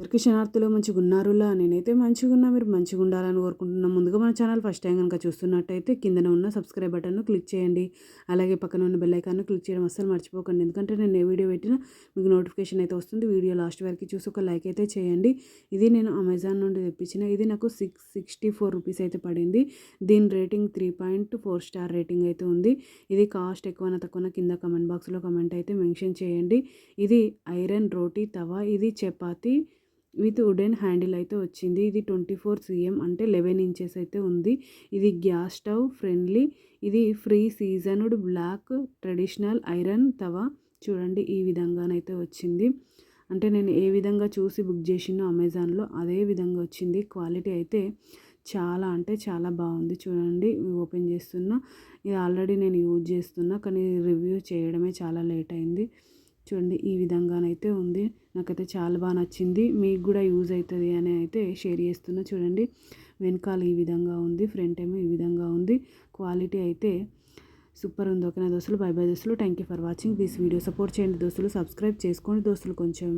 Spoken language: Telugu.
అందరికీ శనార్థులు మంచిగున్నారులా నేనైతే మంచిగున్నా మీరు మంచిగా ఉండాలని కోరుకుంటున్నాను. ముందుగా మన ఛానల్ ఫస్ట్ టైం కనుక చూస్తున్నట్టయితే కిందన ఉన్న సబ్స్క్రైబ్ బటన్ను క్లిక్ చేయండి. అలాగే పక్కన ఉన్న బెల్ ఐకాన్ను క్లిక్ చేయడం అస్సలు మర్చిపోకండి. ఎందుకంటే నేను ఏ వీడియో పెట్టినా మీకు నోటిఫికేషన్ అయితే వస్తుంది. వీడియో లాస్ట్ వరకు చూసి ఒక లైక్ అయితే చేయండి. ఇది నేను అమెజాన్ నుండి తెప్పించిన. ఇది నాకు 664 రూపీస్ అయితే పడింది. దీని రేటింగ్ 3.4 స్టార్ రేటింగ్ అయితే ఉంది. ఇది కాస్ట్ ఎక్కువనా తక్కువనా కింద కమెంట్ బాక్స్లో కమెంట్ అయితే మెన్షన్ చేయండి. ఇది ఐరన్ రోటీ తవా, ఇది చపాతీ విత్ వుడెన్ హ్యాండిల్ అయితే వచ్చింది. ఇది 24 cm అంటే 11 ఇంచెస్ అయితే ఉంది. ఇది గ్యాస్ స్టవ్ ఫ్రెండ్లీ. ఇది pre seasoned black traditional iron tawa. చూడండి ఈ విధంగానైతే వచ్చింది. అంటే నేను ఏ విధంగా చూసి బుక్ చేసినో అమెజాన్లో అదే విధంగా వచ్చింది. క్వాలిటీ అయితే చాలా అంటే చాలా బాగుంది. చూడండి ఓపెన్ చేస్తున్నా. ఇది ఆల్రెడీ నేను యూజ్ చేస్తున్నా, కానీ రివ్యూ చేయడమే చాలా లేట్ అయింది. చూడండి ఈ విధంగానైతే ఉంది. నాకైతే చాలా బాగా నచ్చింది. మీకు కూడా యూజ్ అవుతుంది అని అయితే షేర్ చేస్తున్నా. చూడండి వెనకాల ఈ విధంగా ఉంది, ఫ్రంట్ ఏమో ఈ విధంగా ఉంది. క్వాలిటీ అయితే సూపర్ ఉంది. ఓకేనా దోస్తులు, బై బై దోస్తులు. Thank you for watching this video. Support చేయండి దోస్తులు, సబ్స్క్రైబ్ చేసుకోండి దోస్తులు కొంచెం.